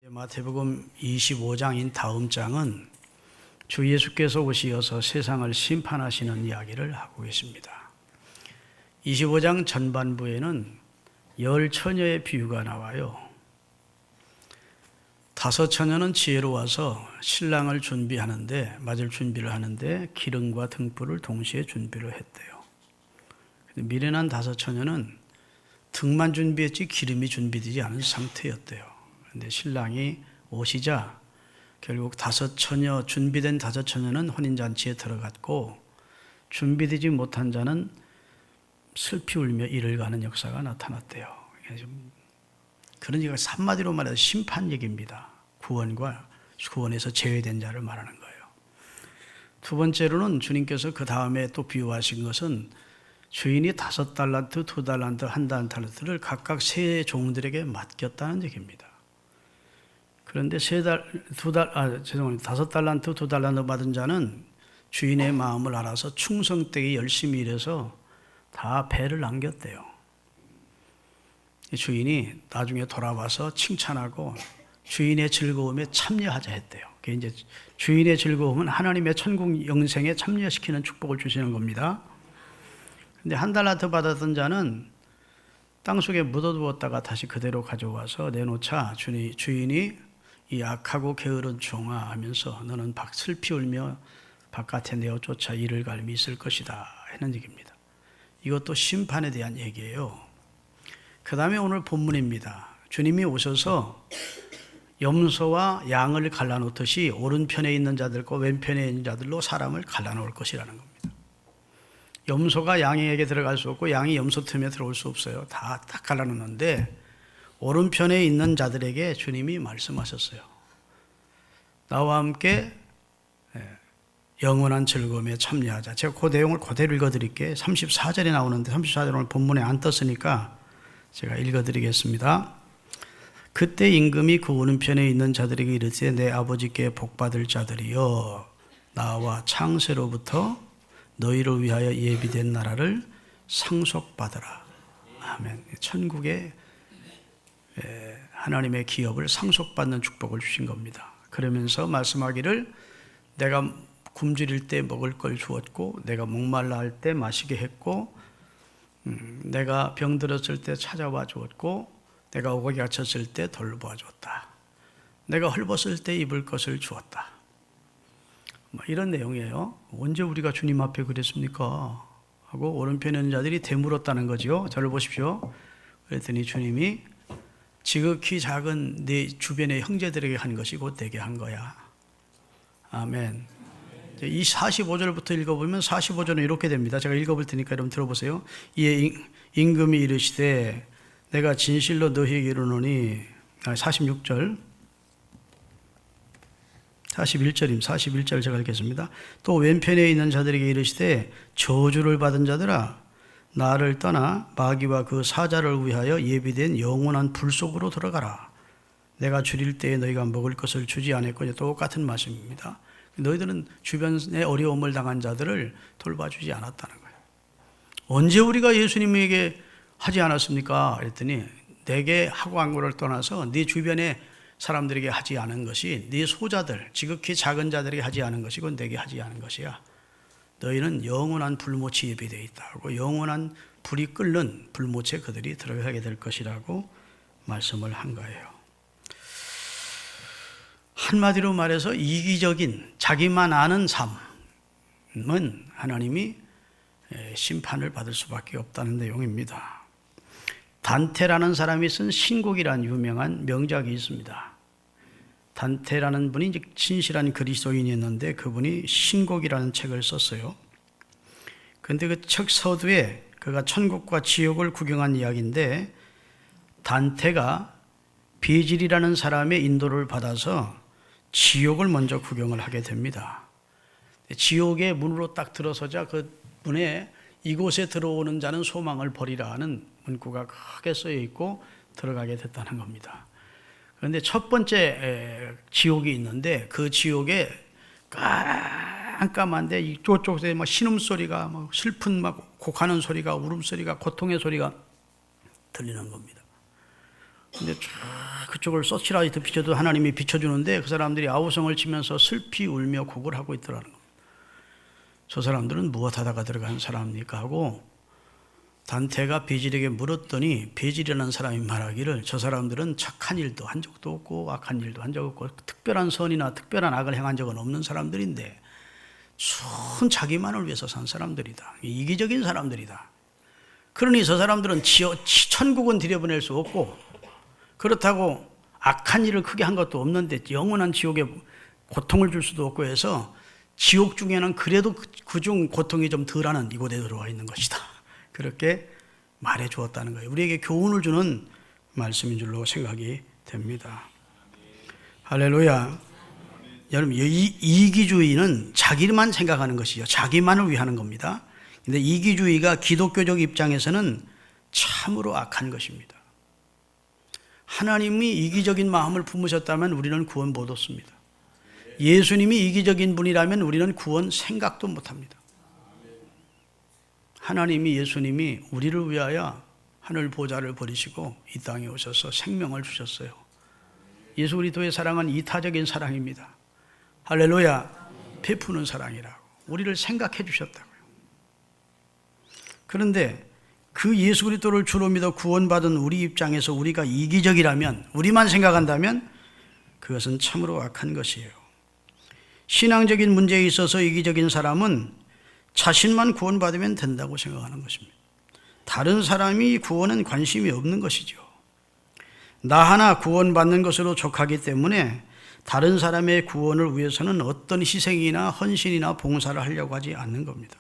마태복음 25장인 다음 장은 주 예수께서 오시어서 세상을 심판하시는 이야기를 하고 계십니다. 25장 전반부에는 10처녀의 비유가 나와요. 5처녀는 지혜로워서 신랑을 맞을 준비를 하는데 기름과 등불을 동시에 준비를 했대요. 미련한 5처녀는 등만 준비했지 기름이 준비되지 않은 상태였대요. 근데 신랑이 오시자 결국 준비된 5처녀는 혼인잔치에 들어갔고, 준비되지 못한 자는 슬피 울며 이를 가는 역사가 나타났대요. 그러니까 한마디로 말해서 심판 얘기입니다. 구원에서 제외된 자를 말하는 거예요. 두 번째로는 주님께서 그 다음에 또 비유하신 것은 주인이 5달란트, 2달란트, 1달란트를 각각 세 종들에게 맡겼다는 얘기입니다. 그런데 5달란트, 2달란트 받은 자는 주인의 마음을 알아서 충성되게 열심히 일해서 다 배를 남겼대요. 주인이 나중에 돌아와서 칭찬하고 주인의 즐거움에 참여하자 했대요. 그게 이제 주인의 즐거움은 하나님의 천국 영생에 참여시키는 축복을 주시는 겁니다. 근데 1달란트 받았던 자는 땅속에 묻어두었다가 다시 그대로 가져와서 내놓자 주인이 이 악하고 게으른 종아 하면서 너는 슬피 울며 바깥에 내어 쫓아 이를 갈미 있을 것이다 하는 얘기입니다. 이것도 심판에 대한 얘기예요. 그 다음에 오늘 본문입니다. 주님이 오셔서 염소와 양을 갈라놓듯이 오른편에 있는 자들과 왼편에 있는 자들로 사람을 갈라놓을 것이라는 겁니다. 염소가 양에게 들어갈 수 없고 양이 염소 틈에 들어올 수 없어요. 다 딱 갈라놓는데 오른편에 있는 자들에게 주님이 말씀하셨어요. 나와 함께 영원한 즐거움에 참여하자. 제가 그 내용을 그대로 읽어드릴게요. 34절에 나오는데 34절 오늘 본문에 안 떴으니까 제가 읽어드리겠습니다. 그때 임금이 그 오른편에 있는 자들에게 이르되 내 아버지께 복받을 자들이여 나와 창세로부터 너희를 위하여 예비된 나라를 상속받으라. 아멘. 천국의 하나님의 기업을 상속받는 축복을 주신 겁니다. 그러면서 말씀하기를 내가 굶주릴 때 먹을 걸 주었고 내가 목말라 할 때 마시게 했고 내가 병들었을 때 찾아와 주었고 내가 옥에 갇혔을 때 돌보아 주었다. 내가 헐벗을 때 입을 것을 주었다. 이런 내용이에요. 언제 우리가 주님 앞에 그랬습니까? 하고 오른편에 있는 자들이 되물었다는 거죠. 저를 보십시오. 그랬더니 주님이 지극히 작은 네 주변의 형제들에게 한 것이 곧 내게 한 거야. 아멘. 이 45절부터 읽어보면 45절은 이렇게 됩니다. 제가 읽어볼 테니까 여러분 들어보세요. 이에 임금이 이르시되 내가 진실로 너희에게 이르노니 46절 41절 제가 읽겠습니다. 또 왼편에 있는 자들에게 이르시되 저주를 받은 자들아 나를 떠나 마귀와 그 사자를 위하여 예비된 영원한 불 속으로 들어가라. 내가 줄일 때에 너희가 먹을 것을 주지 않았거니 똑같은 말씀입니다. 너희들은 주변에 어려움을 당한 자들을 돌봐주지 않았다는 거예요. 언제 우리가 예수님에게 하지 않았습니까? 그랬더니 내게 하고 한 거를 떠나서 네 주변에 사람들에게 하지 않은 것이 네 소자들, 지극히 작은 자들에게 하지 않은 것이고 내게 하지 않은 것이야. 너희는 영원한 불못이 예비되어 있다고, 영원한 불이 끓는 불못에 그들이 들어가게 될 것이라고 말씀을 한 거예요. 한마디로 말해서 이기적인 자기만 아는 삶은 하나님이 심판을 받을 수밖에 없다는 내용입니다. 단테라는 사람이 쓴 신곡이라는 유명한 명작이 있습니다. 단테라는 분이 이제 신실한 그리스도인이었는데 그분이 신곡이라는 책을 썼어요. 그런데 그 책 서두에 그가 천국과 지옥을 구경한 이야기인데 단테가 베질이라는 사람의 인도를 받아서 지옥을 먼저 구경을 하게 됩니다. 지옥의 문으로 딱 들어서자 그 문에 이곳에 들어오는 자는 소망을 버리라 하는 문구가 크게 쓰여 있고 들어가게 됐다는 겁니다. 그런데 첫 번째 지옥이 있는데 그 지옥에 깜깜한데 이쪽에 막 신음소리가 막 슬픈 막 곡하는 소리가 울음소리가 고통의 소리가 들리는 겁니다. 근데 쫙 그쪽을 서치라이트 비춰도 하나님이 비춰주는데 그 사람들이 아우성을 치면서 슬피 울며 곡을 하고 있더라는 겁니다. 저 사람들은 무엇 하다가 들어간 사람입니까 하고 단테가 베질에게 물었더니 베질이라는 사람이 말하기를 저 사람들은 착한 일도 한 적도 없고 악한 일도 한 적 없고 특별한 선이나 특별한 악을 행한 적은 없는 사람들인데 순 자기만을 위해서 산 사람들이다. 이기적인 사람들이다. 그러니 저 사람들은 천국은 들여보낼 수 없고 그렇다고 악한 일을 크게 한 것도 없는데 영원한 지옥에 고통을 줄 수도 없고 해서 지옥 중에는 그래도 그중 고통이 좀 덜하는 이곳에 들어와 있는 것이다. 그렇게 말해 주었다는 거예요. 우리에게 교훈을 주는 말씀인 줄로 생각이 됩니다. 할렐루야. 여러분, 이기주의는 자기만 생각하는 것이죠. 자기만을 위하는 겁니다. 근데 이기주의가 기독교적 입장에서는 참으로 악한 것입니다. 하나님이 이기적인 마음을 품으셨다면 우리는 구원 못 얻습니다. 예수님이 이기적인 분이라면 우리는 구원 생각도 못합니다. 하나님이 예수님이 우리를 위하여 하늘 보좌를 버리시고 이 땅에 오셔서 생명을 주셨어요. 예수 그리스도의 사랑은 이타적인 사랑입니다. 할렐루야. 베푸는 사랑이라고 우리를 생각해 주셨다고요. 그런데 그 예수 그리스도를 주로 믿어 구원받은 우리 입장에서 우리가 이기적이라면, 우리만 생각한다면 그것은 참으로 악한 것이에요. 신앙적인 문제에 있어서 이기적인 사람은 자신만 구원받으면 된다고 생각하는 것입니다. 다른 사람이 구원은 관심이 없는 것이죠. 나 하나 구원받는 것으로 족하기 때문에 다른 사람의 구원을 위해서는 어떤 희생이나 헌신이나 봉사를 하려고 하지 않는 겁니다.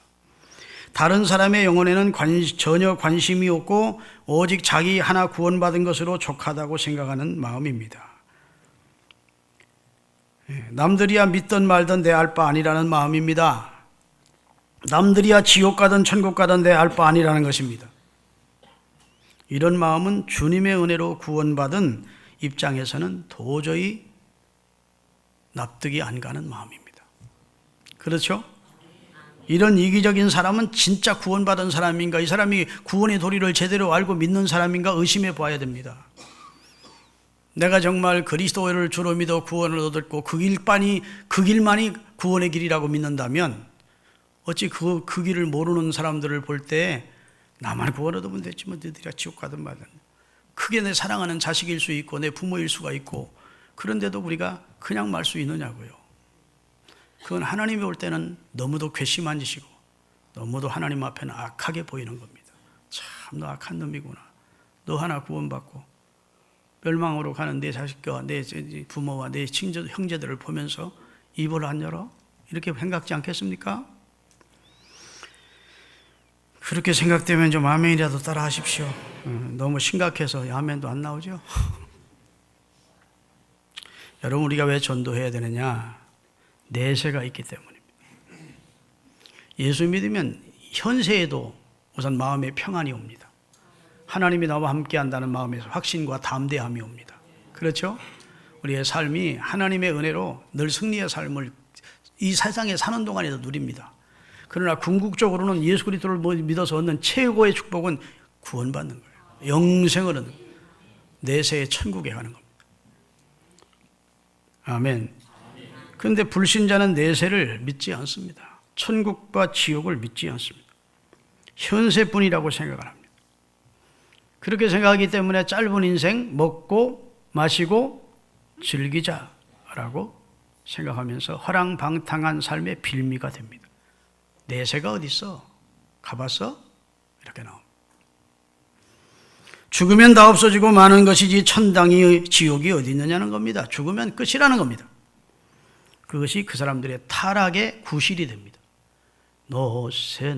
다른 사람의 영혼에는 전혀 관심이 없고 오직 자기 하나 구원받은 것으로 족하다고 생각하는 마음입니다. 남들이야 믿든 말든 내 알 바 아니라는 마음입니다. 남들이야 지옥 가든 천국 가든 내 알 바 아니라는 것입니다. 이런 마음은 주님의 은혜로 구원받은 입장에서는 도저히 납득이 안 가는 마음입니다. 그렇죠? 이런 이기적인 사람은 진짜 구원받은 사람인가, 이 사람이 구원의 도리를 제대로 알고 믿는 사람인가 의심해 봐야 됩니다. 내가 정말 그리스도를 주로 믿어 구원을 얻었고 그 길만이 구원의 길이라고 믿는다면 어찌 그 길을 모르는 사람들을 볼 때 나만 구원 얻으면 됐지 뭐 너희들이 지옥 가든 말든, 크게 내 사랑하는 자식일 수 있고 내 부모일 수가 있고 그런데도 우리가 그냥 말 수 있느냐고요. 그건 하나님이 볼 때는 너무도 괘씸한 짓이고 너무도 하나님 앞에는 악하게 보이는 겁니다. 참 너 악한 놈이구나. 너 하나 구원받고 멸망으로 가는 내 자식과 내 부모와 내 친정 형제들을 보면서 입을 안 열어? 이렇게 생각지 않겠습니까? 그렇게 생각되면 좀 아멘이라도 따라 하십시오. 너무 심각해서 아멘도 안 나오죠? 여러분, 우리가 왜 전도해야 되느냐? 내세가 있기 때문입니다. 예수 믿으면 현세에도 우선 마음에 평안이 옵니다. 하나님이 나와 함께 한다는 마음에서 확신과 담대함이 옵니다. 그렇죠? 우리의 삶이 하나님의 은혜로 늘 승리의 삶을 이 세상에 사는 동안에도 누립니다. 그러나 궁극적으로는 예수 그리스도를 믿어서 얻는 최고의 축복은 구원받는 거예요. 영생을 얻는 거예요. 내세의 천국에 가는 겁니다. 아멘. 그런데 불신자는 내세를 믿지 않습니다. 천국과 지옥을 믿지 않습니다. 현세뿐이라고 생각을 합니다. 그렇게 생각하기 때문에 짧은 인생 먹고 마시고 즐기자라고 생각하면서 허랑방탕한 삶의 빌미가 됩니다. 내세가 어디 있어? 가봤어? 이렇게 나옵니다. 죽으면 다 없어지고 마는 것이지 천당이 지옥이 어디 있느냐는 겁니다. 죽으면 끝이라는 겁니다. 그것이 그 사람들의 타락의 구실이 됩니다. 노세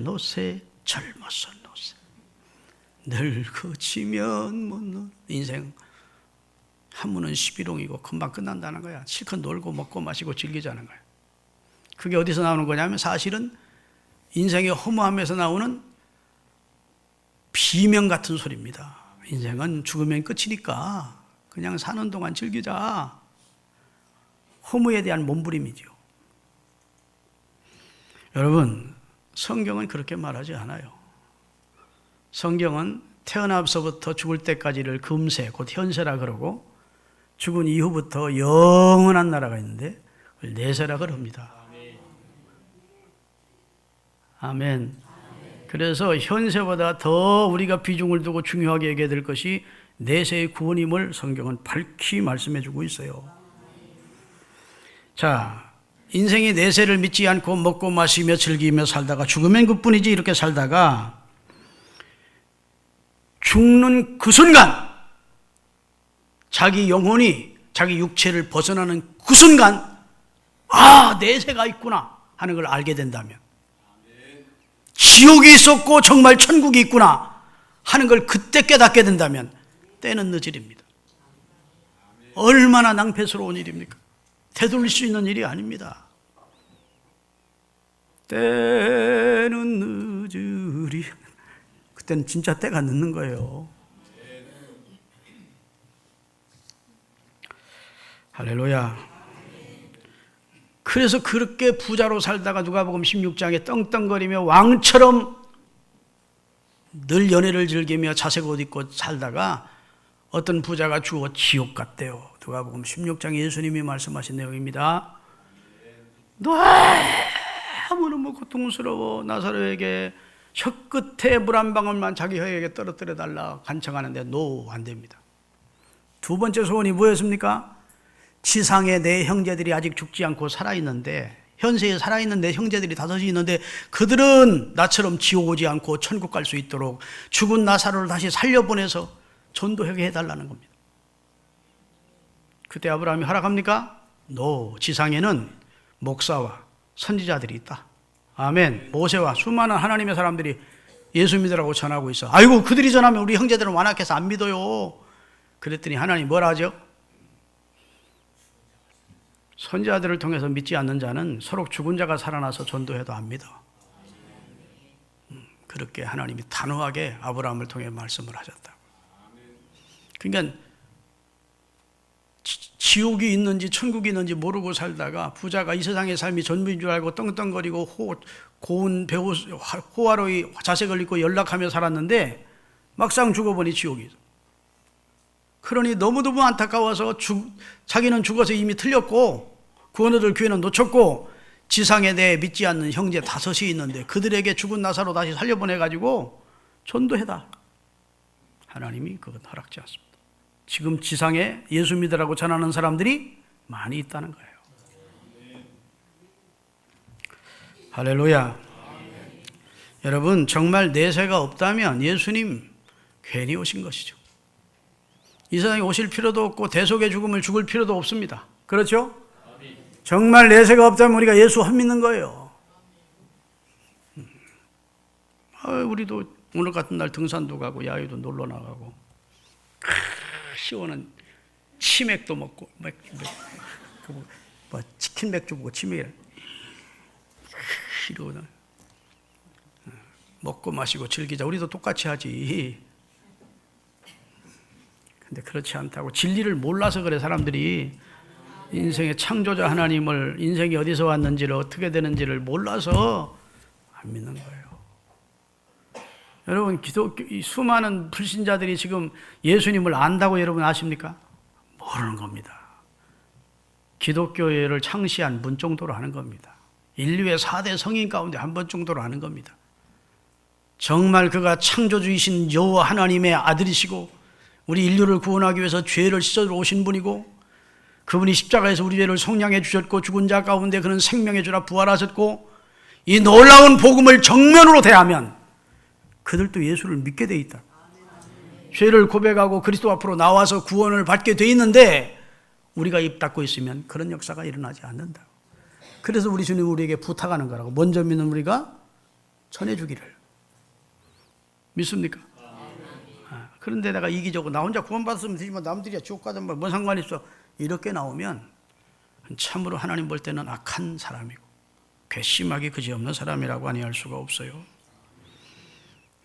젊었어 노세 늙어지면 못 인생 한문은 11홍이고 금방 끝난다는 거야. 실컷 놀고 먹고 마시고 즐기자는 거야. 그게 어디서 나오는 거냐면 사실은 인생의 허무함에서 나오는 비명 같은 소리입니다. 인생은 죽으면 끝이니까 그냥 사는 동안 즐기자. 허무에 대한 몸부림이죠. 여러분, 성경은 그렇게 말하지 않아요. 성경은 태어나서부터 죽을 때까지를 금세, 곧 현세라 그러고, 죽은 이후부터 영원한 나라가 있는데 그걸 내세라 그럽니다. 아멘. 그래서 현세보다 더 우리가 비중을 두고 중요하게 여겨야 될 것이 내세의 구원임을 성경은 밝히 말씀해 주고 있어요. 자, 인생이 내세를 믿지 않고 먹고 마시며 즐기며 살다가 죽으면 그뿐이지 이렇게 살다가 죽는 그 순간 자기 영혼이 자기 육체를 벗어나는 그 순간 아, 내세가 있구나 하는 걸 알게 된다면 지옥이 있었고 정말 천국이 있구나 하는 걸 그때 깨닫게 된다면 때는 늦으립니다. 얼마나 낭패스러운 일입니까? 되돌릴 수 있는 일이 아닙니다. 때는 늦으리. 그때는 진짜 때가 늦는 거예요. 할렐루야. 그래서 그렇게 부자로 살다가 누가복음 16장에 떵떵거리며 왕처럼 늘 연애를 즐기며 자색 옷 입고 살다가 어떤 부자가 죽어 지옥 갔대요. 누가복음 16장 예수님이 말씀하신 내용입니다. 너무너무 고통스러워 나사로에게 혀끝에 물 한 방울만 자기 혀에게 떨어뜨려 달라 간청하는데 안 됩니다. 두 번째 소원이 뭐였습니까? 지상에 내 형제들이 아직 죽지 않고 살아있는데 현세에 살아있는 내 형제들이 다섯이 있는데 그들은 나처럼 지옥 오지 않고 천국 갈 수 있도록 죽은 나사로를 다시 살려보내서 전도하게 해달라는 겁니다. 그때 아브라함이 허락합니까? 지상에는 목사와 선지자들이 있다. 아멘. 모세와 수많은 하나님의 사람들이 예수 믿으라고 전하고 있어. 아이고 그들이 전하면 우리 형제들은 완악해서 안 믿어요. 그랬더니 하나님 뭐라 하죠? 선지자들을 통해서 믿지 않는 자는 서로 죽은 자가 살아나서 전도해도 안 믿어. 그렇게 하나님이 단호하게 아브라함을 통해 말씀을 하셨다고. 그러니까 지옥이 있는지 천국이 있는지 모르고 살다가 부자가 이 세상의 삶이 전부인 줄 알고 떵떵거리고 고운 배우 호화로이 자색을 입고 연락하며 살았는데 막상 죽어보니 지옥이 있어. 그러니 너무너무 안타까워서 자기는 죽어서 이미 틀렸고 구원 얻을 기회는 놓쳤고 지상에 대해 믿지 않는 형제 다섯이 있는데 그들에게 죽은 나사로 다시 살려보내가지고 전도해다. 하나님이 그건 허락지 않습니다. 지금 지상에 예수 믿으라고 전하는 사람들이 많이 있다는 거예요. 할렐루야. 여러분 정말 내세가 없다면 예수님 괜히 오신 것이죠. 이 세상에 오실 필요도 없고 대속의 죽음을 죽을 필요도 없습니다. 그렇죠? 정말 내세가 없다면 우리가 예수 안 믿는 거예요. 우리도 오늘 같은 날 등산도 가고 야외도 놀러 나가고 시원한 치맥도 먹고 치킨 맥주 먹고 치맥 이러고 먹고 마시고 즐기자. 우리도 똑같이 하지. 근데 그렇지 않다고 진리를 몰라서 그래. 사람들이 인생의 창조자 하나님을 인생이 어디서 왔는지를 어떻게 되는지를 몰라서 안 믿는 거예요. 여러분 수많은 불신자들이 지금 예수님을 안다고 여러분 아십니까? 모르는 겁니다. 기독교회를 창시한 분 정도로 하는 겁니다. 인류의 4대 성인 가운데 한 분 정도로 하는 겁니다. 정말 그가 창조주이신 여호와 하나님의 아들이시고 우리 인류를 구원하기 위해서 죄를 씻어 오신 분이고 그분이 십자가에서 우리 죄를 속량해 주셨고 죽은 자 가운데 그는 생명의 주라 부활하셨고 이 놀라운 복음을 정면으로 대하면 그들도 예수를 믿게 돼 있다. 죄를 고백하고 그리스도 앞으로 나와서 구원을 받게 돼 있는데 우리가 입 닫고 있으면 그런 역사가 일어나지 않는다. 그래서 우리 주님 우리에게 부탁하는 거라고. 먼저 믿는 우리가 전해주기를. 믿습니까? 그런데 내가 이기적으로 나 혼자 구원받았으면 되지만 남들이야 지옥 가든 뭔 상관이 있어. 이렇게 나오면 참으로 하나님 볼 때는 악한 사람이고 괘씸하기 그지없는 사람이라고 아니할 수가 없어요.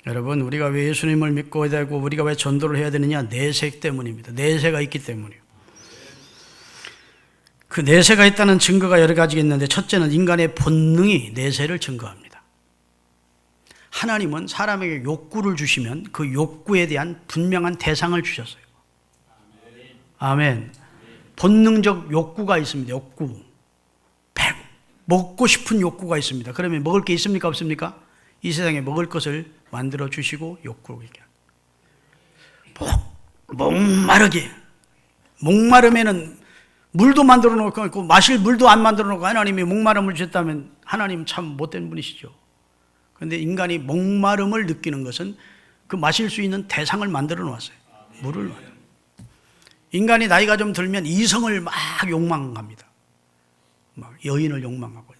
여러분 우리가 왜 예수님을 믿고 되고 우리가 왜 전도를 해야 되느냐? 내세 때문입니다. 내세가 있기 때문이에요. 그 내세가 있다는 증거가 여러 가지가 있는데 첫째는 인간의 본능이 내세를 증거합니다. 하나님은 사람에게 욕구를 주시면 그 욕구에 대한 분명한 대상을 주셨어요. 아멘. 본능적 욕구가 있습니다. 욕구. 먹고 싶은 욕구가 있습니다. 그러면 먹을 게 있습니까? 없습니까? 이 세상에 먹을 것을 만들어 주시고 욕구로 얘기합니다. 목마르게. 목마르면은 물도 만들어 놓고 마실 물도 안 만들어 놓고 하나님이 목마름을 주셨다면 하나님 참 못된 분이시죠. 그런데 인간이 목마름을 느끼는 것은 그 마실 수 있는 대상을 만들어 놓았어요. 물을. 인간이 나이가 좀 들면 이성을 막 욕망합니다. 막 여인을 욕망하고.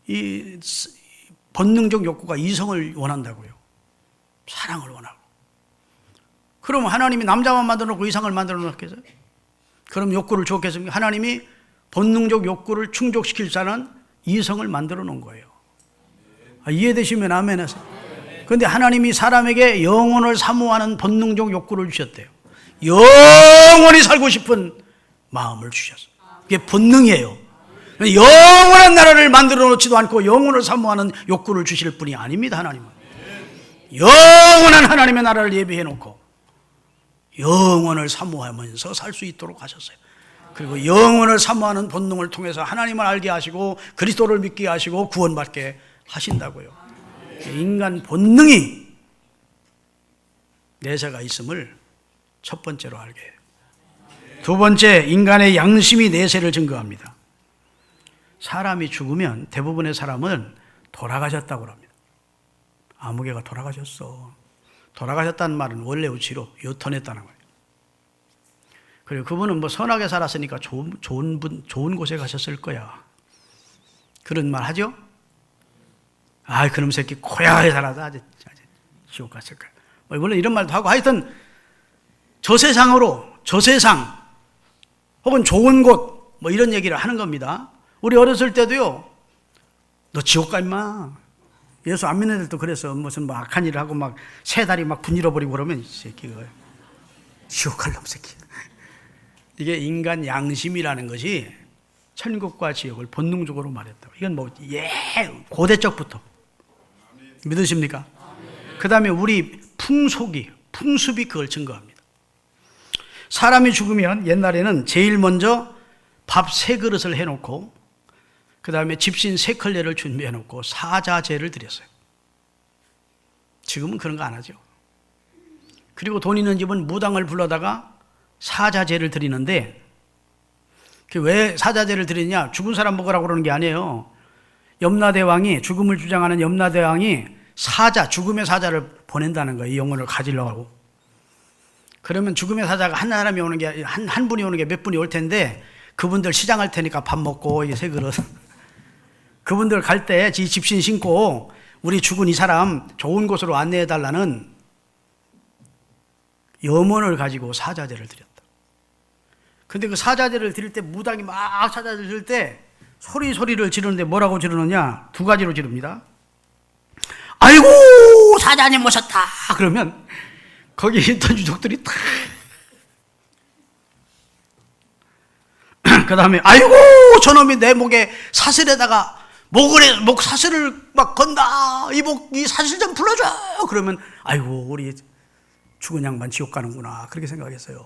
이 본능적 욕구가 이성을 원한다고요. 사랑을 원하고. 그럼 하나님이 남자만 만들어 놓고 이상을 만들어 놓겠어요? 그럼 욕구를 주었겠습니까? 하나님이 본능적 욕구를 충족시킬 자는 이성을 만들어 놓은 거예요. 이해되시면 아멘 하세요. 그런데 하나님이 사람에게 영혼을 사모하는 본능적 욕구를 주셨대요. 영원히 살고 싶은 마음을 주셨어요. 그게 본능이에요. 영원한 나라를 만들어 놓지도 않고 영혼을 사모하는 욕구를 주실 분이 아닙니다. 하나님은 영원한 하나님의 나라를 예비해 놓고 영혼을 사모하면서 살 수 있도록 하셨어요. 그리고 영혼을 사모하는 본능을 통해서 하나님을 알게 하시고 그리스도를 믿게 하시고 구원받게 하신다고요. 인간 본능이 내세가 있음을 첫 번째로 알게 해요. 두 번째, 인간의 양심이 내세를 증거합니다. 사람이 죽으면 대부분의 사람은 돌아가셨다고 합니다. 아무개가 돌아가셨어. 돌아가셨다는 말은 원래 우치로 유턴했다는 거예요. 그리고 그분은 뭐 선하게 살았으니까 좋은 곳에 가셨을 거야. 그런 말 하죠? 아, 그놈 새끼 고야하게 살아서 아주 지옥 갔을 거야. 뭐 물론 이런 말도 하고 하여튼 저 세상 혹은 좋은 곳 뭐 이런 얘기를 하는 겁니다. 우리 어렸을 때도요. 너 지옥 가 임마. 예수 안 믿는 애들도 그래서 무슨 뭐 악한 일을 하고 막 새 다리 막 분일어 버리고 그러면 이 새끼가 지옥 갈 놈 새끼. 이게 인간 양심이라는 것이 천국과 지옥을 본능적으로 말했다고. 이건 뭐 고대적부터 믿으십니까? 그 다음에 우리 풍습이 그걸 증거합니다. 사람이 죽으면 옛날에는 제일 먼저 밥 3그릇을 해놓고 그 다음에 집신 3컬레를 준비해놓고 사자제를 드렸어요. 지금은 그런 거 안 하죠. 그리고 돈 있는 집은 무당을 불러다가 사자제를 드리는데 왜 사자제를 드리냐? 죽은 사람 먹으라고 그러는 게 아니에요. 염라대왕이 죽음을 주장하는 염라대왕이 죽음의 사자를 보낸다는 거예요. 이 영혼을 가지려고 하고. 그러면 죽음의 사자가 한 사람이 오는 게 한 분이 오는 게 몇 분이 올 텐데 그분들 시장할 테니까 밥 먹고 이게 3그릇. 그분들 갈 때 집신 신고 우리 죽은 이 사람 좋은 곳으로 안내해 달라는 염원을 가지고 사자제를 드렸다. 근데 그 사자제를 드릴 때 무당이 막 사자제를 드릴 때 소리를 지르는데 뭐라고 지르느냐? 2가지로 지릅니다. 아이고 사자님 오셨다. 그러면 거기 있던 유족들이 탁. 그 다음에 아이고 저놈이 내 목에 사슬에다가 목 사슬을 막 건다. 이 사슬 좀 풀어줘. 그러면 아이고 우리 죽은 양반 지옥 가는구나. 그렇게 생각했어요.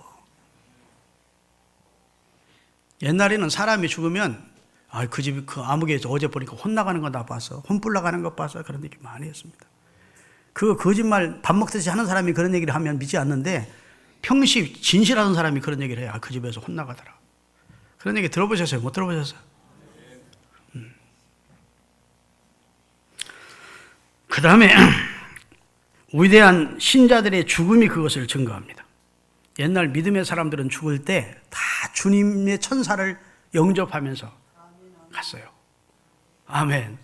옛날에는 사람이 죽으면 그 집이 그 아무개에서 어제 보니까 혼 나가는 거 나 봤어. 혼불 나가는 거 봤어. 그런 얘기 많이 했습니다. 그 거짓말 밥 먹듯이 하는 사람이 그런 얘기를 하면 믿지 않는데 평시 진실하던 사람이 그런 얘기를 해요. 그 집에서 혼 나가더라. 그런 얘기 들어보셨어요? 못 들어보셨어요? 그 다음에 위대한 신자들의 죽음이 그것을 증거합니다. 옛날 믿음의 사람들은 죽을 때 다 주님의 천사를 영접하면서 갔어요. 아멘.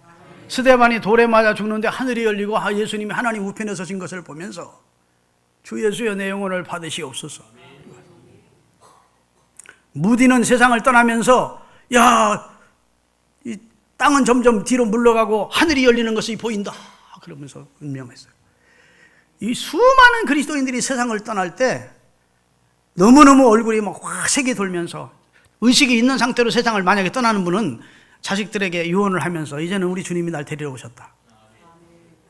스데반이 돌에 맞아 죽는데 하늘이 열리고 예수님이 하나님 우편에 서신 것을 보면서 주 예수여 내 영혼을 받으시옵소서. 무디는 세상을 떠나면서 이 땅은 점점 뒤로 물러가고 하늘이 열리는 것이 보인다. 그러면서 운명했어요. 이 수많은 그리스도인들이 세상을 떠날 때 너무너무 얼굴이 막 화색이 돌면서 의식이 있는 상태로 세상을 만약에 떠나는 분은 자식들에게 유언을 하면서 이제는 우리 주님이 날 데리러 오셨다.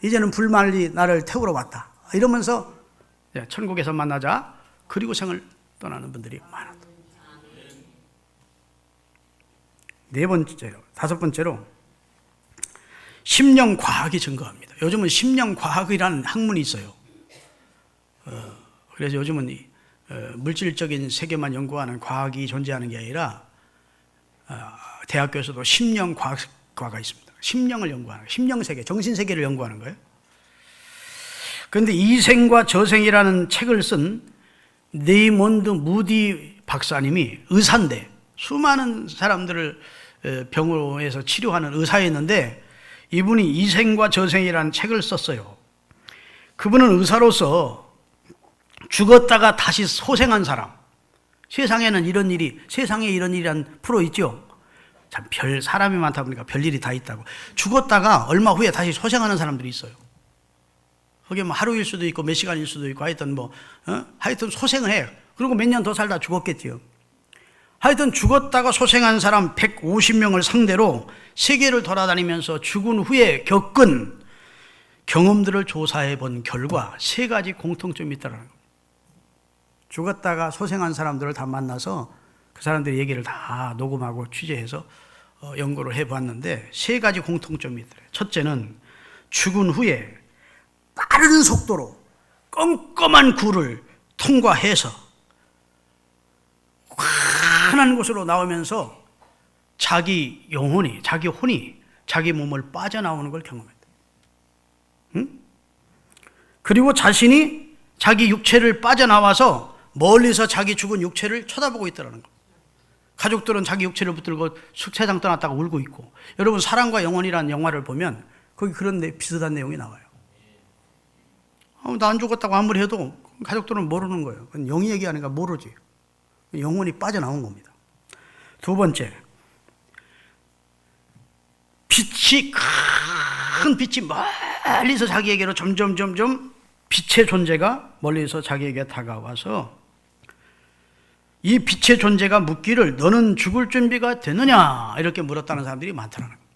이제는 불만리 나를 태우러 왔다. 이러면서 천국에서 만나자. 그리고 생을 떠나는 분들이 많았다. 네 번째로, 다섯 번째로 심령과학이 증거합니다. 요즘은 심령과학이라는 학문이 있어요. 그래서 요즘은 물질적인 세계만 연구하는 과학이 존재하는 게 아니라 대학교에서도 심령과학과가 있습니다. 심령을 연구하는, 심령세계, 정신세계를 연구하는 거예요. 그런데 이생과 저생이라는 책을 쓴 레이몬드 무디 박사님이 의사인데 수많은 사람들을 병원에서 치료하는 의사였는데 이분이 이생과 저생이라는 책을 썼어요. 그분은 의사로서 죽었다가 다시 소생한 사람, 세상에는 이런 일이, 세상에 이런 일이란 프로 있죠. 참 사람이 많다 보니까 별일이 다 있다고. 죽었다가 얼마 후에 다시 소생하는 사람들이 있어요. 그게 뭐 하루일 수도 있고 몇 시간일 수도 있고 하여튼 소생을 해요. 그리고 몇 년 더 살다 죽었겠지요. 하여튼 죽었다가 소생한 사람 150명을 상대로 세계를 돌아다니면서 죽은 후에 겪은 경험들을 조사해 본 결과 세 가지 공통점이 있다는 겁니다. 죽었다가 소생한 사람들을 다 만나서 그 사람들의 얘기를 다 녹음하고 취재해서 연구를 해봤는데 세 가지 공통점이 있더래요. 첫째는 죽은 후에 빠른 속도로 껌껌한 굴을 통과해서 환한 곳으로 나오면서 자기 영혼이, 자기 혼이 자기 몸을 빠져나오는 걸 경험했다. 응? 그리고 자신이 자기 육체를 빠져나와서 멀리서 자기 죽은 육체를 쳐다보고 있다는 거. 가족들은 자기 육체를 붙들고 세상 떠났다가 울고 있고. 여러분 사랑과 영혼이라는 영화를 보면 거기 그런 비슷한 내용이 나와요. 나 안 죽었다고 아무리 해도 가족들은 모르는 거예요. 영이 얘기하니까 모르지. 영혼이 빠져나온 겁니다. 두 번째, 큰 빛이 멀리서 자기에게로 점점 빛의 존재가 멀리서 자기에게 다가와서 이 빛의 존재가 묻기를 너는 죽을 준비가 되느냐 이렇게 물었다는 사람들이 많더라는 거예요.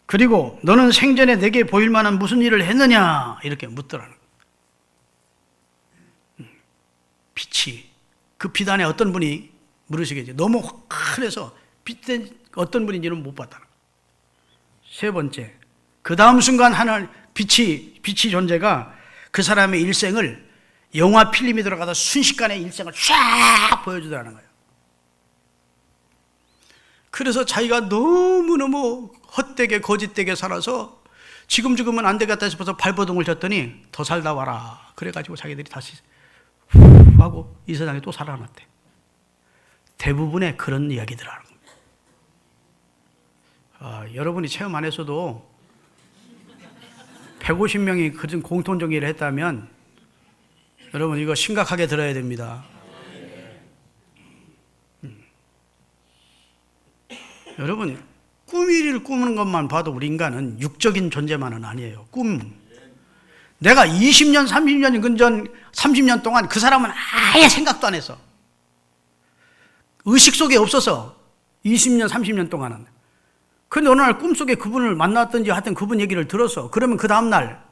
그리고 너는 생전에 내게 보일 만한 무슨 일을 했느냐 이렇게 묻더라는 거예요. 빛이, 그 빛 안에 어떤 분이 물으시겠죠. 너무 환해서 빛에 어떤 분인지는 못 봤다는 거예요. 세 번째, 그 다음 순간 하나 빛이 존재가 그 사람의 일생을 영화 필름이 들어가서 순식간에 일생을 쫙 보여주더라는 거예요. 그래서 자기가 너무너무 헛되게 거짓되게 살아서 지금 죽으면 안 되겠다 싶어서 발버둥을 쳤더니 더 살다 와라. 그래가지고 자기들이 다시 후 하고 이 세상에 또 살아났대. 대부분의 그런 이야기들 하는 겁니다. 여러분이 체험 안 했어도 150명이 그런 공통적 일을 했다면 여러분 이거 심각하게 들어야 됩니다. 여러분 꿈을 꾸는 것만 봐도 우리 인간은 육적인 존재만은 아니에요. 꿈. 내가 20년, 30년 근전 30년 동안 그 사람은 아예 생각도 안 했어. 의식 속에 없어서 20년, 30년 동안은. 그런데 어느 날 꿈속에 그분을 만났든지 하여튼 그분 얘기를 들었어. 그러면 그 다음날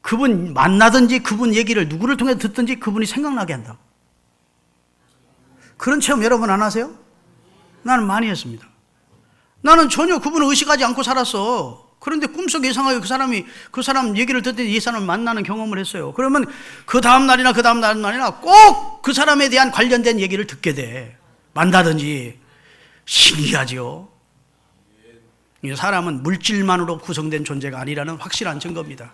그분 만나든지 그분 얘기를 누구를 통해 듣든지 그분이 생각나게 한다. 그런 체험 여러분 안 하세요? 나는 많이 했습니다. 나는 전혀 그분을 의식하지 않고 살았어. 그런데 꿈속에 이상하게 그 사람 얘기를 듣더니 이 사람을 만나는 경험을 했어요. 그러면 그 다음날이나 그 다음날이나 꼭 그 사람에 대한 관련된 얘기를 듣게 돼. 만나든지. 신기하죠? 사람은 물질만으로 구성된 존재가 아니라는 확실한 증거입니다.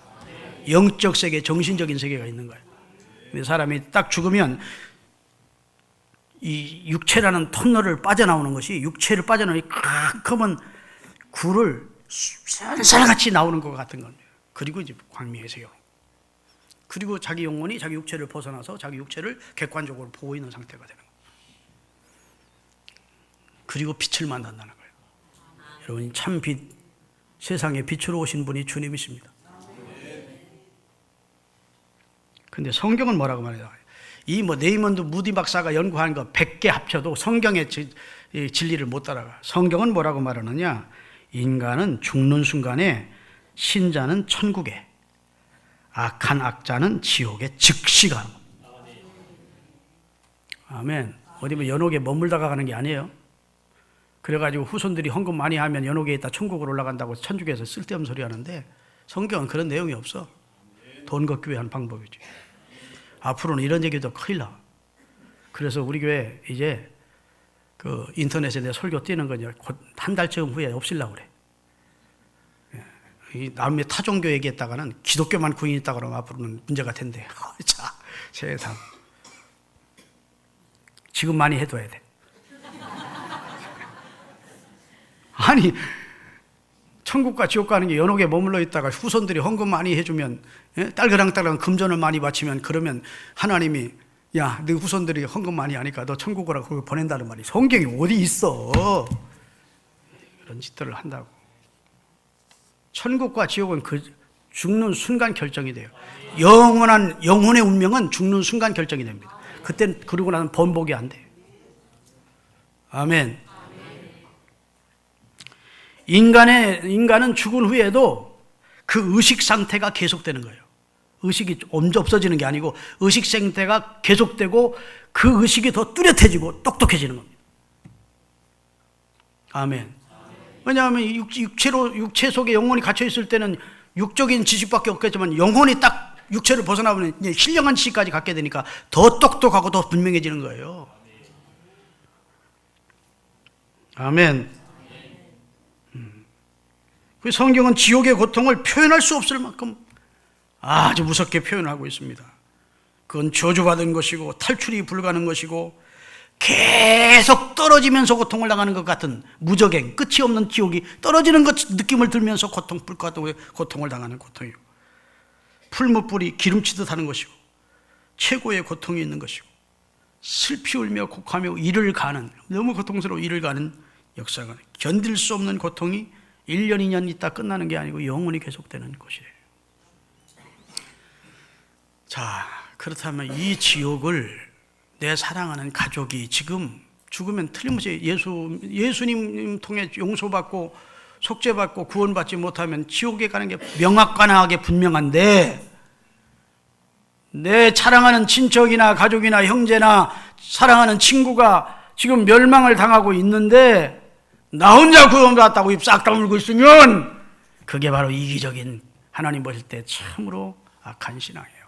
영적 세계, 정신적인 세계가 있는 거예요. 사람이 딱 죽으면 이 육체라는 터널을 빠져나오는 것이 육체를 빠져나오니 큼큼한 굴을 쌀쌀같이 나오는 것 같은 겁니다. 그리고 이제 광명의 세계. 그리고 자기 영혼이 자기 육체를 벗어나서 자기 육체를 객관적으로 보고 있는 상태가 되는 거예요. 그리고 빛을 만난다는 거예요. 여러분 참 빛, 세상에 빛으로 오신 분이 주님이십니다. 근데 성경은 뭐라고 말해요? 이 레이먼드 무디 박사가 연구한 거 100개 합쳐도 성경의 진리를 못 따라가. 성경은 뭐라고 말하느냐? 인간은 죽는 순간에 신자는 천국에, 악한 악자는 지옥에 즉시 가는 겁니다. 아멘. 어디 뭐 연옥에 머물다가 가는 게 아니에요. 그래가지고 후손들이 헌금 많이 하면 연옥에 있다 천국으로 올라간다고 천주교에서 쓸데없는 소리 하는데 성경은 그런 내용이 없어. 돈 걷기 위한 방법이지. 앞으로는 이런 얘기도 큰일 나. 그래서 우리 교회 이제 그 인터넷에 내 설교 띄는 건 곧 한 달쯤 후에 없애려고 그래. 이 남의 타종교 얘기했다가는 기독교만 구인했다 그러면 앞으로는 문제가 된대. 자, 세상. 지금 많이 해둬야 돼. 아니, 천국과 지옥 가는 게 연옥에 머물러 있다가 후손들이 헌금 많이 해주면, 딸그랑딸그랑 금전을 많이 바치면, 그러면 하나님이 야, 네 후손들이 헌금 많이 하니까 너 천국으로 거기 보낸다는 말이 성경이 어디 있어? 이런 짓들을 한다고. 천국과 지옥은 그 죽는 순간 결정이 돼요. 영혼의 운명은 죽는 순간 결정이 됩니다. 그땐 그러고 나면 번복이 안 돼요. 아멘. 인간은 죽은 후에도 그 의식 상태가 계속되는 거예요. 의식이 없어지는 게 아니고 의식 상태가 계속되고 그 의식이 더 뚜렷해지고 똑똑해지는 겁니다. 아멘. 왜냐하면 육체 속에 영혼이 갇혀 있을 때는 육적인 지식밖에 없겠지만 영혼이 딱 육체를 벗어나면 이제 신령한 지식까지 갖게 되니까 더 똑똑하고 더 분명해지는 거예요. 아멘. 그 성경은 지옥의 고통을 표현할 수 없을 만큼 아주 무섭게 표현하고 있습니다. 그건 저주받은 것이고 탈출이 불가능한 것이고 계속 떨어지면서 고통을 당하는 것 같은 무적행, 끝이 없는 지옥이 떨어지는 것 느낌을 들면서 고통을 당하는 고통이고, 풀무불이 기름치듯 하는 것이고, 최고의 고통이 있는 것이고, 슬피 울며 곡하며 이를 가는, 너무 고통스러워 이를 가는 역사가, 견딜 수 없는 고통이 1년, 2년 있다 끝나는 게 아니고 영원히 계속되는 것이에요. 자, 그렇다면 이 지옥을 내 사랑하는 가족이 지금 죽으면 틀림없이 예수님 통해 용서받고 속죄받고 구원받지 못하면 지옥에 가는 게 명확관하게 분명한데, 내 사랑하는 친척이나 가족이나 형제나 사랑하는 친구가 지금 멸망을 당하고 있는데 나 혼자 구원받았다고 입 싹 다물고 있으면 그게 바로 이기적인, 하나님 보실 때 참으로 악한 신앙이에요.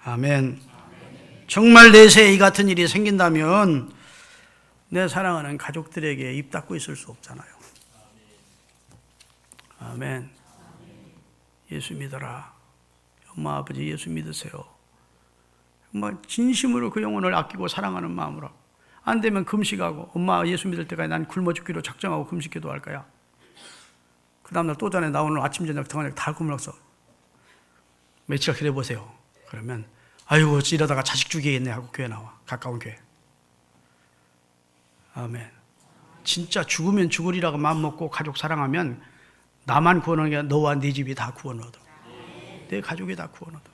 아멘. 정말 내세에 이 같은 일이 생긴다면 내 사랑하는 가족들에게 입 닫고 있을 수 없잖아요. 아멘. 예수 믿어라. 엄마 아버지 예수 믿으세요. 정말 진심으로 그 영혼을 아끼고 사랑하는 마음으로. 안 되면 금식하고, 엄마 예수 믿을 때까지 난 굶어 죽기로 작정하고 금식 기도할 거야. 그 다음날 또 전에 나 오늘 아침 저녁 저녁 다 굶어서 며칠 기다려 보세요. 그러면 아이고 이러다가 자식 죽이겠네 하고 교회 나와. 가까운 교회. 아멘. 진짜 죽으면 죽으리라고 마음먹고 가족 사랑하면 나만 구원하는 게 아니라 너와 네 집이 다 구원 얻어. 내 가족이 다 구원 얻어.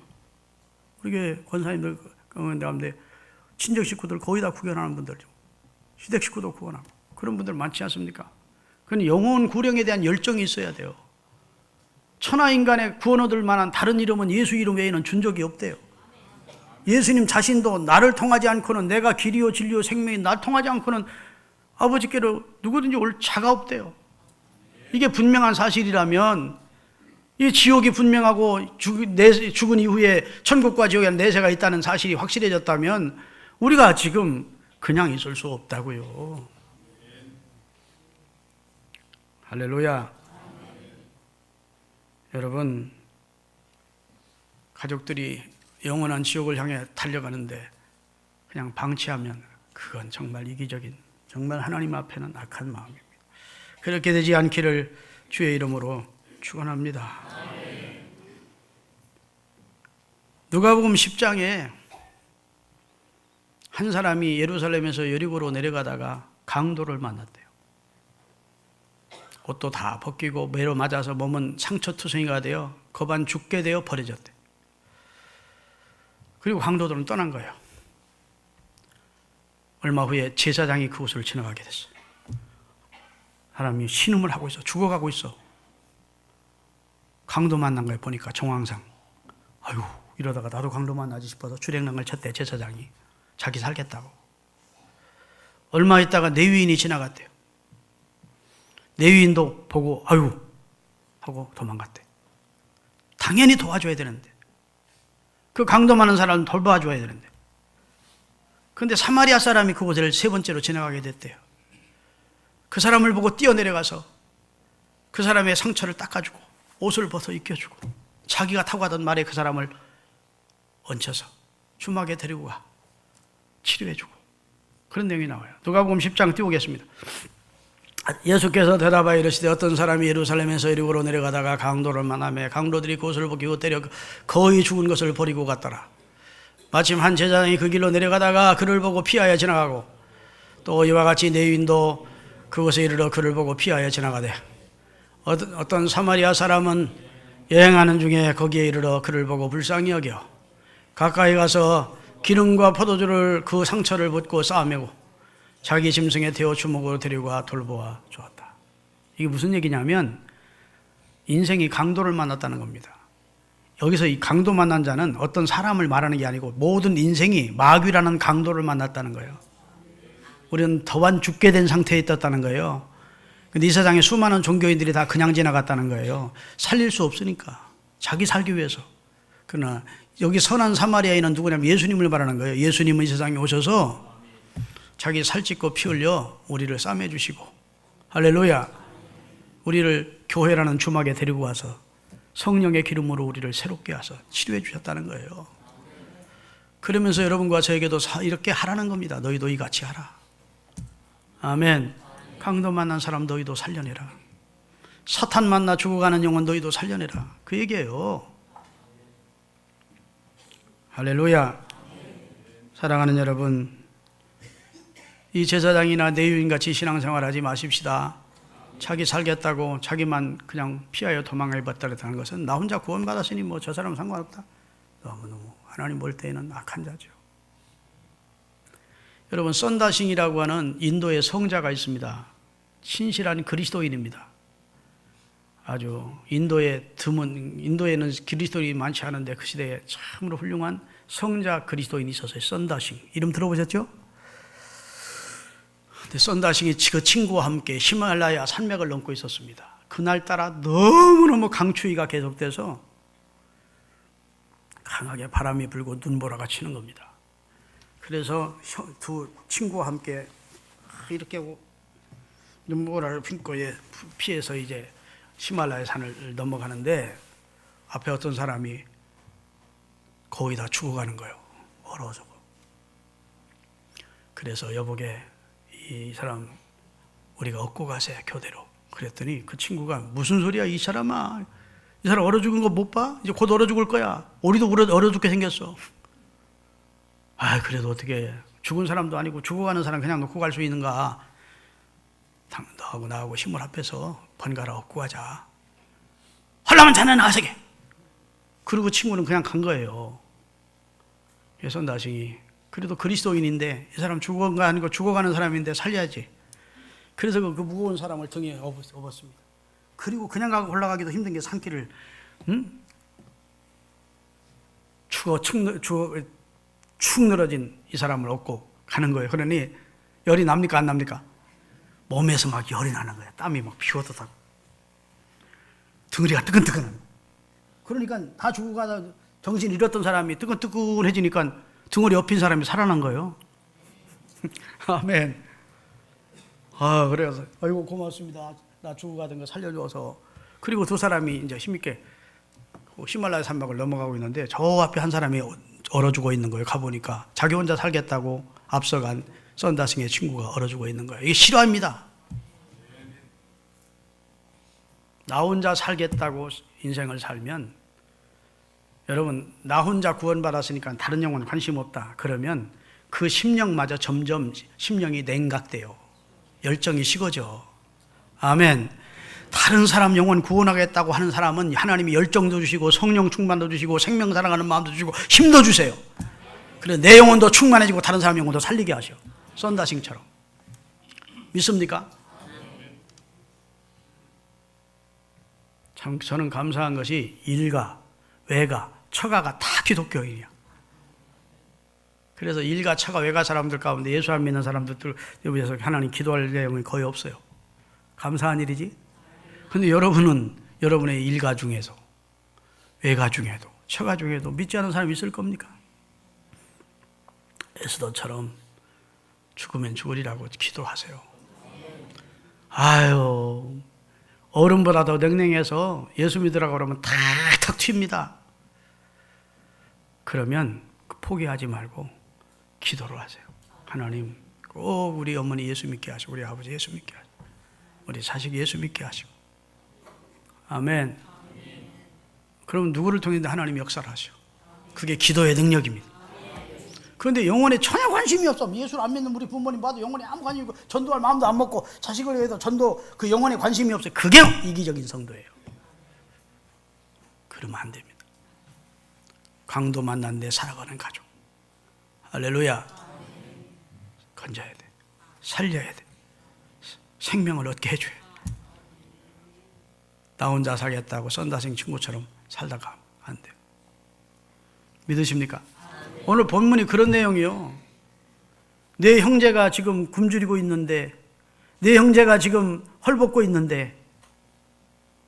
우리 교회 권사님들 가운데 친정 식구들 거의 다 구원하는 분들이죠. 시댁 식구도 구원하고 그런 분들 많지 않습니까? 그건 영혼 구령에 대한 열정이 있어야 돼요. 천하 인간의 구원 얻을 만한 다른 이름은 예수 이름 외에는 준 적이 없대요. 예수님 자신도 나를 통하지 않고는, 내가 길이요 진리요 생명이 날 통하지 않고는 아버지께로 누구든지 올 자가 없대요. 이게 분명한 사실이라면, 이 지옥이 분명하고 죽은 이후에 천국과 지옥에 내세가 있다는 사실이 확실해졌다면 우리가 지금 그냥 있을 수 없다고요. 할렐루야. 여러분, 가족들이 영원한 지옥을 향해 달려가는데 그냥 방치하면 그건 정말 이기적인, 정말 하나님 앞에는 악한 마음입니다. 그렇게 되지 않기를 주의 이름으로 축원합니다. 누가복음 10장에 한 사람이 예루살렘에서 여리고로 내려가다가 강도를 만났대요. 옷도 다 벗기고 매로 맞아서 몸은 상처투성이가 되어 거반 죽게 되어 버려졌대. 그리고 강도들은 떠난 거예요. 얼마 후에 제사장이 그곳을 지나가게 됐어요. 사람이 신음을 하고 있어. 죽어가고 있어. 강도 만난 거예요. 보니까 정황상. 아유, 이러다가 나도 강도 만나지 싶어서 주랭랑을 쳤대, 제사장이. 자기 살겠다고. 얼마 있다가 내위인이 지나갔대요. 내위인도 보고 아유 하고 도망갔대. 당연히 도와줘야 되는데, 그 강도 많은 사람은 돌봐줘야 되는데, 그런데 사마리아 사람이 그곳을 세 번째로 지나가게 됐대요. 그 사람을 보고 뛰어내려가서 그 사람의 상처를 닦아주고 옷을 벗어 입혀주고 자기가 타고 가던 말에 그 사람을 얹혀서 주막에 데리고 가 치료해주고, 그런 내용이 나와요. 누가복음 10장 띄우겠습니다. 예수께서 대답하여 이르시되 어떤 사람이 예루살렘에서 이리로 내려가다가 강도를 만나매 강도들이 그것을 보기고 때려 거의 죽은 것을 버리고 갔더라. 마침 한 제사장이 그 길로 내려가다가 그를 보고 피하여 지나가고, 또 이와 같이 레위인도 그곳에 이르러 그를 보고 피하여 지나가되, 어떤 사마리아 사람은 여행하는 중에 거기에 이르러 그를 보고 불쌍히 여겨 가까이 가서 기름과 포도주를 그 상처를 붓고 싸매고 자기 짐승에 태워 주먹으로 데리고 와 돌보아 주었다. 이게 무슨 얘기냐면 인생이 강도를 만났다는 겁니다. 여기서 이 강도 만난 자는 어떤 사람을 말하는 게 아니고 모든 인생이 마귀라는 강도를 만났다는 거예요. 우리는 더한 죽게 된 상태에 있었다는 거예요. 근데 이 세상에 수많은 종교인들이 다 그냥 지나갔다는 거예요. 살릴 수 없으니까, 자기 살기 위해서. 그러나 여기 선한 사마리아인은 누구냐면 예수님을 말하는 거예요. 예수님은 이 세상에 오셔서 자기 살찢고 피 흘려 우리를 싸매 주시고, 할렐루야, 우리를 교회라는 주막에 데리고 와서 성령의 기름으로 우리를 새롭게 하셔서 치료해 주셨다는 거예요. 그러면서 여러분과 저에게도 이렇게 하라는 겁니다. 너희도 이같이 하라. 아멘. 강도 만난 사람 너희도 살려내라. 사탄 만나 죽어가는 영혼 너희도 살려내라. 그 얘기예요. 할렐루야. 사랑하는 여러분, 이 제사장이나 내유인같이 신앙생활하지 마십시다. 자기 살겠다고 자기만 그냥 피하여 도망해봤다는 것은 나 혼자 구원받았으니 뭐 저 사람은 상관없다. 너무너무 하나님 볼 때에는 악한 자죠. 여러분, 썬다싱이라고 하는 인도의 성자가 있습니다. 신실한 그리스도인입니다. 아주 인도에는 그리스도인이 많지 않은데 그 시대에 참으로 훌륭한 성자 그리스도인이 있었어요. 썬다싱. 이름 들어보셨죠? 근데 썬다싱이 그 친구와 함께 히말라야 산맥을 넘고 있었습니다. 그날따라 너무너무 강추위가 계속돼서 강하게 바람이 불고 눈보라가 치는 겁니다. 그래서 두 친구와 함께 이렇게 눈보라를 품고 피해서 이제 히말라야 산을 넘어가는데 앞에 어떤 사람이 거의 다 죽어가는 거예요. 얼어서. 그래서 여보게 이 사람 우리가 업고 가세, 교대로. 그랬더니 그 친구가 무슨 소리야 이 사람아, 이 사람 얼어 죽은 거 못 봐? 이제 곧 얼어 죽을 거야. 우리도 얼어 죽게 생겼어. 아, 그래도 어떻게 죽은 사람도 아니고 죽어가는 사람 그냥 놓고 갈 수 있는가? 너하고 나하고 힘을 합해서 번갈아 업고 가자. 하려면 자네 나가세게. 그리고 친구는 그냥 간 거예요. 그래서 나중에 그래도 그리스도인인데 이 사람 죽은 거 아니고 죽어가는 사람인데 살려야지. 그래서 그 무거운 사람을 등에 업었습니다. 그리고 그냥 가고 올라가기도 힘든 게 산길을 축 늘어진 이 사람을 업고 가는 거예요. 그러니 열이 납니까 안 납니까? 몸에서 막 열이 나는 거예요. 땀이 막 피어오르다가 덩어리가 뜨끈뜨끈한. 그러니까 다 죽어가다 정신 잃었던 사람이 뜨끈뜨끈해지니까 등어리 엎인 사람이 살아난 거예요. 아멘. 아, 그래서 아이고 고맙습니다. 나 죽어가던 거 살려줘서. 그리고 두 사람이 이제 힘있게 히말라야 산맥을 넘어가고 있는데 저 앞에 한 사람이 얼어 죽어 있는 거예요. 가보니까 자기 혼자 살겠다고 앞서간 썬다싱의 친구가 얼어 죽어 있는 거예요. 이게 실화입니다. 나 혼자 살겠다고 인생을 살면, 여러분, 나 혼자 구원받았으니까 다른 영혼 관심 없다. 그러면 그 심령마저 점점 심령이 냉각돼요. 열정이 식어져. 아멘. 다른 사람 영혼 구원하겠다고 하는 사람은 하나님이 열정도 주시고 성령 충만도 주시고 생명 사랑하는 마음도 주시고 힘도 주세요. 그래서 내 영혼도 충만해지고 다른 사람 영혼도 살리게 하셔. 썬다싱처럼. 믿습니까? 참 저는 감사한 것이 일가, 외가, 처가가 다 기독교인이야. 그래서 일가, 처가, 외가 사람들 가운데 예수 안 믿는 사람들 위해서 하나님 기도할 내용이 거의 없어요. 감사한 일이지. 그런데 여러분은 여러분의 일가 중에서, 외가 중에도, 처가 중에도 믿지 않는 사람이 있을 겁니까? 에스더처럼 죽으면 죽으리라고 기도하세요. 아유, 어른보다 더 냉랭해서 예수 믿으라고 그러면 탁탁 튑니다. 그러면 포기하지 말고 기도를 하세요. 하나님, 꼭 우리 어머니 예수 믿게 하시고, 우리 아버지 예수 믿게 하시고, 우리 자식 예수 믿게 하시고. 아멘. 그럼 누구를 통해서 하나님이 역사를 하셔. 그게 기도의 능력입니다. 그런데 영혼에 전혀 관심이 없어. 예수를 안 믿는 우리 부모님 봐도 영혼에 아무 관심이 없고, 전도할 마음도 안 먹고, 자식을 위해서 전도 그 영혼에 관심이 없어요. 그게 이기적인 성도예요. 그러면 안 됩니다. 강도 만난 데 살아가는 가족. 할렐루야. 건져야 돼. 살려야 돼. 생명을 얻게 해줘야 돼. 나 혼자 살겠다고 썬다생 친구처럼 살다가 안 돼요. 믿으십니까? 오늘 본문이 그런 내용이요. 내 형제가 지금 굶주리고 있는데, 내 형제가 지금 헐벗고 있는데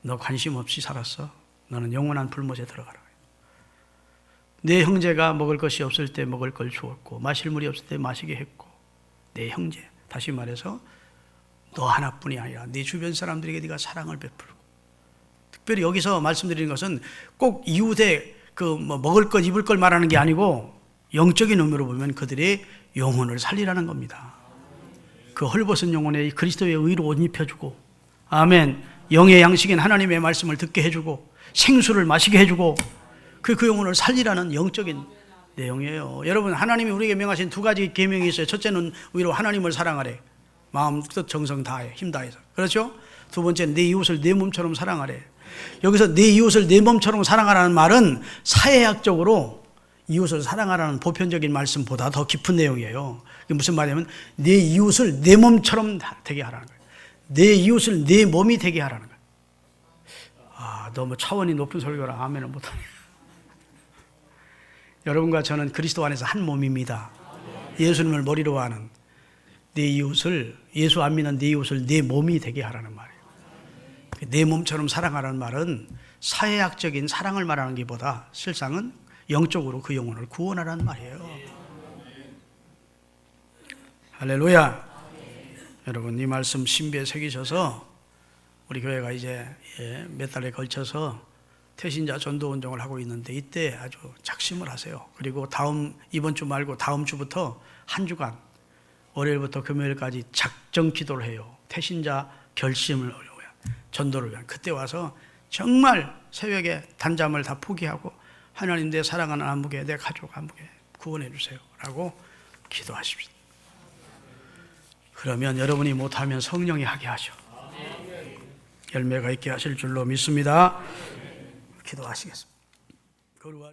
너 관심 없이 살았어? 너는 영원한 불못에 들어가라. 내 형제가 먹을 것이 없을 때 먹을 걸 주었고, 마실 물이 없을 때 마시게 했고, 내 형제, 다시 말해서 너 하나뿐이 아니라 네 주변 사람들에게 네가 사랑을 베풀고, 특별히 여기서 말씀드리는 것은 꼭 이웃의 먹을 것, 입을 걸 말하는 게 아니고 영적인 의미로 보면 그들의 영혼을 살리라는 겁니다. 그 헐벗은 영혼에 그리스도의 의로 옷 입혀주고, 아멘, 영의 양식인 하나님의 말씀을 듣게 해주고, 생수를 마시게 해주고, 그 영혼을 살리라는 영적인 내용이에요. 여러분, 하나님이 우리에게 명하신 두 가지 계명이 있어요. 첫째는 위로 하나님을 사랑하래. 마음, 뜻, 정성 다해, 힘 다해서. 그렇죠? 두 번째는 내 이웃을 내 몸처럼 사랑하래. 여기서 내 이웃을 내 몸처럼 사랑하라는 말은 사회학적으로 이웃을 사랑하라는 보편적인 말씀보다 더 깊은 내용이에요. 그게 무슨 말이냐면 내 이웃을 내 몸처럼 되게 하라는 거예요. 내 이웃을 내 몸이 되게 하라는 거예요. 아, 너무 차원이 높은 설교라 아멘을 못하네. 여러분과 저는 그리스도 안에서 한 몸입니다. 예수님을 머리로 하는 내 이웃을, 예수 안 믿는 내 이웃을 내 몸이 되게 하라는 말이에요. 내 몸처럼 사랑하라는 말은 사회학적인 사랑을 말하는 것보다 실상은 영적으로 그 영혼을 구원하라는 말이에요. 할렐루야. 여러분, 이 말씀 신비에 새기셔서 우리 교회가 이제 몇 달에 걸쳐서 태신자 전도 운동을 하고 있는데 이때 아주 작심을 하세요. 그리고 이번 주 말고 다음 주부터 한 주간 월요일부터 금요일까지 작정 기도를 해요. 태신자 결심을 위한, 전도를 위한. 그때 와서 정말 새벽에 단잠을 다 포기하고 하나님, 내 사랑하는 안목에, 내 가족 안목에 구원해 주세요 라고 기도하십시오. 그러면 여러분이 못하면 성령이 하게 하셔. 열매가 있게 하실 줄로 믿습니다. 기도하시겠습니다.